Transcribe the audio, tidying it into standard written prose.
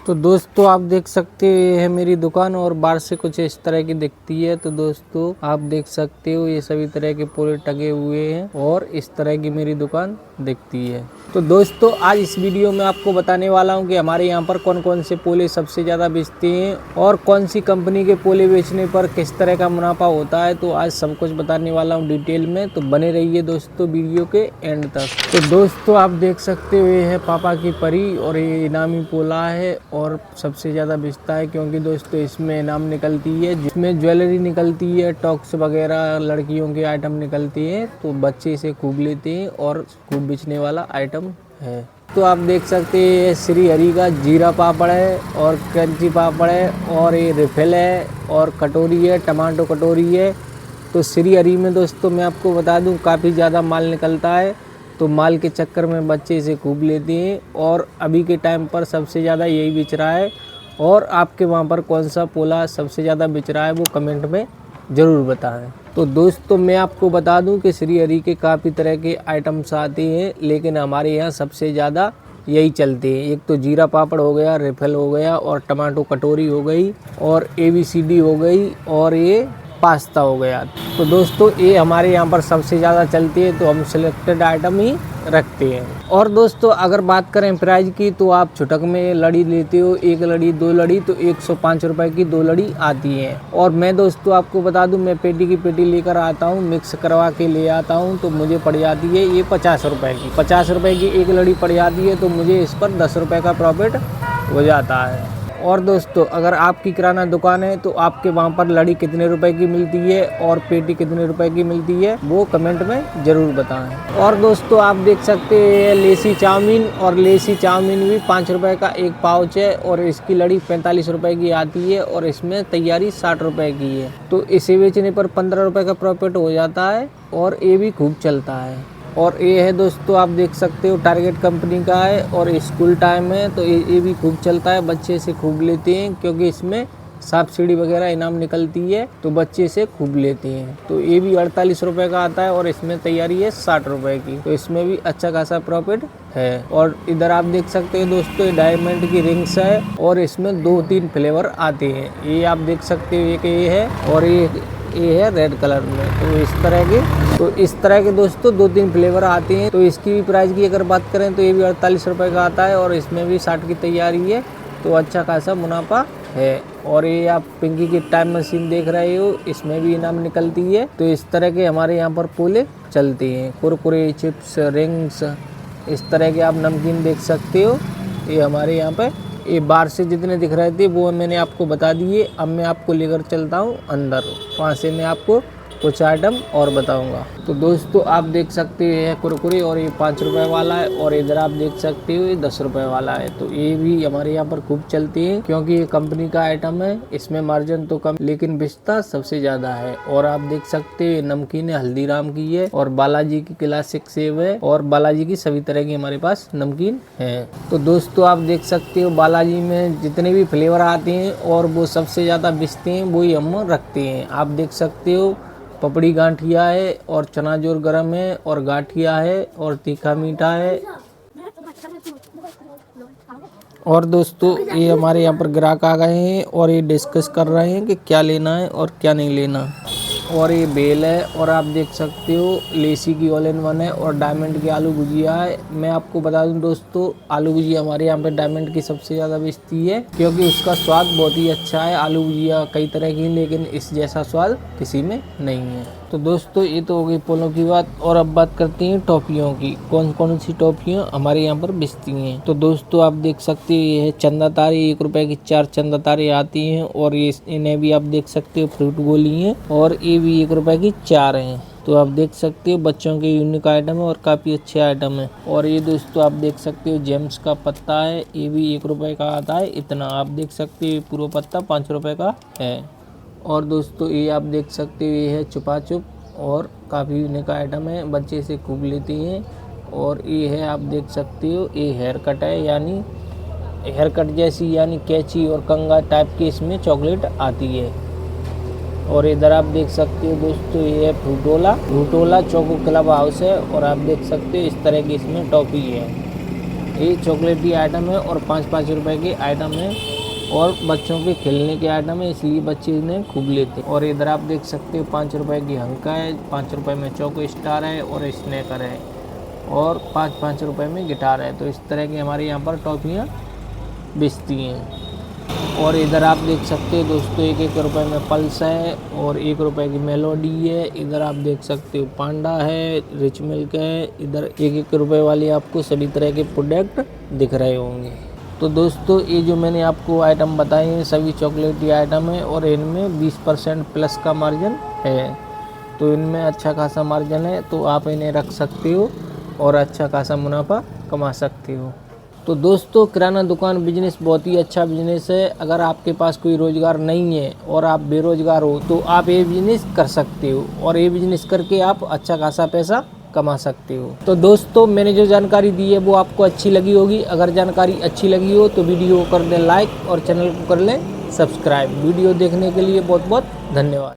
तो दोस्तों आप देख सकते हो ये है मेरी दुकान और बाहर से कुछ इस तरह की दिखती है। तो दोस्तों आप देख सकते हो ये सभी तरह के पोले टंगे हुए हैं और इस तरह की मेरी दुकान दिखती है। तो दोस्तों आज इस वीडियो में आपको बताने वाला हूं कि हमारे यहाँ पर कौन कौन से पोले सबसे ज़्यादा बेचते हैं और कौन सी कंपनी के पोले बेचने पर किस तरह का मुनाफा होता है। तो आज सब कुछ बताने वाला हूं डिटेल में, तो बने रहिए दोस्तों वीडियो के एंड तक। तो दोस्तों आप देख सकते हो ये है पापा की परी और ये इनामी पोला है और सबसे ज़्यादा बेचता है क्योंकि दोस्तों इसमें इनाम निकलती है, जिसमें ज्वेलरी निकलती है, टॉक्स वगैरह लड़कियों के आइटम निकलती है। तो बच्चे इसे खूब लेते हैं और खूब बेचने वाला आइटम है। तो आप देख सकते हैं श्री हरि का जीरा पापड़ है और क्रंची पापड़ है और ये रिफिल है और कटोरी है, टमाटो कटोरी है। तो श्री हरि में दोस्तों मैं आपको बता दूं काफ़ी ज़्यादा माल निकलता है, तो माल के चक्कर में बच्चे इसे खूब लेते हैं और अभी के टाइम पर सबसे ज़्यादा यही बिच रहा है। और आपके वहाँ पर कौन सा पोला सबसे ज़्यादा बिच रहा है वो कमेंट में ज़रूर बताएं। तो दोस्तों मैं आपको बता दूं कि श्री हरि के काफ़ी तरह के आइटम्स आते हैं, लेकिन हमारे यहाँ सबसे ज़्यादा यही चलते हैं। एक तो जीरा पापड़ हो गया, रिफिल हो गया और टमाटो कटोरी हो गई और ABCD हो गई और ये पास्ता हो गया। तो दोस्तों ये हमारे यहाँ पर सबसे ज़्यादा चलती है, तो हम सिलेक्टेड आइटम ही रखते हैं। और दोस्तों अगर बात करें प्राइस की, तो आप छुटक में लड़ी लेते हो, एक लड़ी दो लड़ी तो 105 रुपए की दो लड़ी आती है। और मैं दोस्तों आपको बता दूं मैं पेटी की पेटी लेकर आता हूं, मिक्स करवा के ले आता हूं, तो मुझे पड़ जाती है ये 50 रुपए की। 50 रुपए की एक लड़ी पड़ जाती है, तो मुझे इस पर 10 रुपए का प्रॉफिट हो जाता है। और दोस्तों अगर आपकी किराना दुकान है तो आपके वहाँ पर लड़ी कितने रुपए की मिलती है और पेटी कितने रुपए की मिलती है वो कमेंट में ज़रूर बताएं। और दोस्तों आप देख सकते हैं लेसी चाउमीन, और लेसी चाउमीन भी 5 रुपए का एक पाउच है और इसकी लड़ी 45 रुपए की आती है और इसमें तैयारी 60 रुपए की है। तो इसे बेचने पर 15 रुपए का प्रॉफिट हो जाता है और ये भी खूब चलता है। और ये है दोस्तों आप देख सकते हो टारगेट कंपनी का है और स्कूल टाइम है, तो ये भी खूब चलता है, बच्चे से खूब लेते हैं क्योंकि इसमें सांप सीढ़ी वगैरह इनाम निकलती है, तो बच्चे से खूब लेते हैं। तो ये भी 48 रुपए का आता है और इसमें तैयारी है 60 रुपए की, तो इसमें भी अच्छा खासा प्रॉफिट है। और इधर आप देख सकते हैं दोस्तों ये डायमंड की रिंग्स है और इसमें 2-3 फ्लेवर आते हैं। ये आप देख सकते हो एक ये है और ये है रेड कलर में। तो इस तरह के दोस्तों 2-3 फ्लेवर आते हैं। तो इसकी भी प्राइस की अगर बात करें तो ये भी 48 रुपए का आता है और इसमें भी 60 की तैयारी है, तो अच्छा खासा मुनाफा है। और ये आप पिंकी की टाइम मशीन देख रहे हो, इसमें भी इनाम निकलती है। तो इस तरह के हमारे यहाँ पर पोले चलते हैं। कुरकुरे, चिप्स, रिंग्स, इस तरह के आप नमकीन देख सकते हो। ये हमारे यहाँ पर ये बाहर से जितने दिख रहे थे वो मैंने आपको बता दिए। अब मैं आपको लेकर चलता हूँ अंदर, वहाँ से मैं आपको कुछ आइटम और बताऊंगा। तो दोस्तों आप देख सकते हो ये कुरकुरे और ये 5 रुपए वाला है और इधर आप देख सकते हो ये 10 रुपए वाला है। तो ये भी हमारे यहाँ पर खूब चलती है क्योंकि ये कंपनी का आइटम है, इसमें मार्जिन तो कम लेकिन बिचता सबसे ज्यादा है। और आप देख सकते हो ये नमकीन है, हल्दीराम की है और बालाजी की क्लासिक सेव है और बालाजी की सभी तरह की हमारे पास नमकीन है। तो दोस्तों आप देख सकते हो बालाजी में जितने भी फ्लेवर आते हैं और वो सबसे ज्यादा बिचते हैं वही हम रखते हैं। आप देख सकते हो पपड़ी गांठिया है और चना जोर गरम है और गाठिया है और तीखा मीठा है। और दोस्तों ये हमारे यहाँ पर ग्राहक आ गए हैं और ये डिस्कस कर रहे हैं कि क्या लेना है और क्या नहीं लेना। और ये बेल है और आप देख सकते हो लेसी की ऑल इन वन है और डायमंड की आलू भुजिया है। मैं आपको बता दूं दोस्तों आलू भुजिया हमारे यहाँ पे डायमंड की सबसे ज़्यादा बेचती है क्योंकि उसका स्वाद बहुत ही अच्छा है। आलू भुजिया कई तरह की लेकिन इस जैसा स्वाद किसी में नहीं है। तो दोस्तों ये तो हो गई पोलों की बात। और अब बात करते हैं टॉफियों की, कौन कौन सी टॉफियाँ हमारे यहाँ पर बेचती हैं। तो दोस्तों आप देख सकते हो ये है चंदा तारे, 1 रुपए की 4 चंदा तारे आती हैं और ये इन्हें भी आप देख सकते हो फ्रूट गोली है और ये भी 1 रुपए की 4 हैं। तो आप देख सकते हो बच्चों के यूनिक आइटम है और काफ़ी अच्छे आइटम है। और ये दोस्तों आप देख सकते हो जेम्स का पत्ता है, ये भी 1 रुपए का आता है इतना। आप देख सकते हो पूरा पत्ता 5 रुपए का है। और दोस्तों ये आप देख सकते हो ये है छुपा छुप और काफ़ी यूनिक आइटम है, बच्चे से खूब लेते हैं। और ये है आप देख सकते हो ये हेयर कट है, यानी हेयर कट जैसी यानी कैंची और कंघा टाइप की इसमें चॉकलेट आती है। और इधर आप देख सकते हो दोस्तों ये है फ्रूटोला चोको क्लब हाउस है और आप देख सकते हो इस तरह की इसमें टॉफी है। ये चॉकलेटी आइटम है और 5-5 रुपए के आइटम है और बच्चों के खेलने के आइटम है, इसलिए बच्चे इन्हें खूब लेते हैं। और इधर आप देख सकते हो 5 रुपए की हंका है, 5 रुपए में चौको स्टार है और स्नैकर है और 5-5 रुपए में गिटार है। तो इस तरह की हमारे यहाँ पर टॉफियाँ बेचती हैं। और इधर आप देख सकते हो दोस्तों 1-1 रुपए में पल्स है और 1 रुपए की मेलोडी है। इधर आप देख सकते हो पांडा है, रिच मिल्क है। इधर 1-1 रुपए वाली आपको सभी तरह के प्रोडक्ट दिख रहे होंगे। तो दोस्तों ये जो मैंने आपको आइटम बताए हैं सभी चॉकलेटी आइटम है और इनमें 20% प्लस का मार्जिन है। तो इनमें अच्छा खासा मार्जिन है, तो आप इन्हें रख सकते हो और अच्छा खासा मुनाफा कमा सकते हो। तो दोस्तों किराना दुकान बिजनेस बहुत ही अच्छा बिजनेस है। अगर आपके पास कोई रोज़गार नहीं है और आप बेरोजगार हो तो आप ये बिजनेस कर सकते हो और ये बिजनेस करके आप अच्छा खासा पैसा कमा सकते हो। तो दोस्तों मैंने जो जानकारी दी है वो आपको अच्छी लगी होगी। अगर जानकारी अच्छी लगी हो तो वीडियो को कर दें लाइक और चैनल को कर लें सब्सक्राइब। वीडियो देखने के लिए बहुत बहुत धन्यवाद।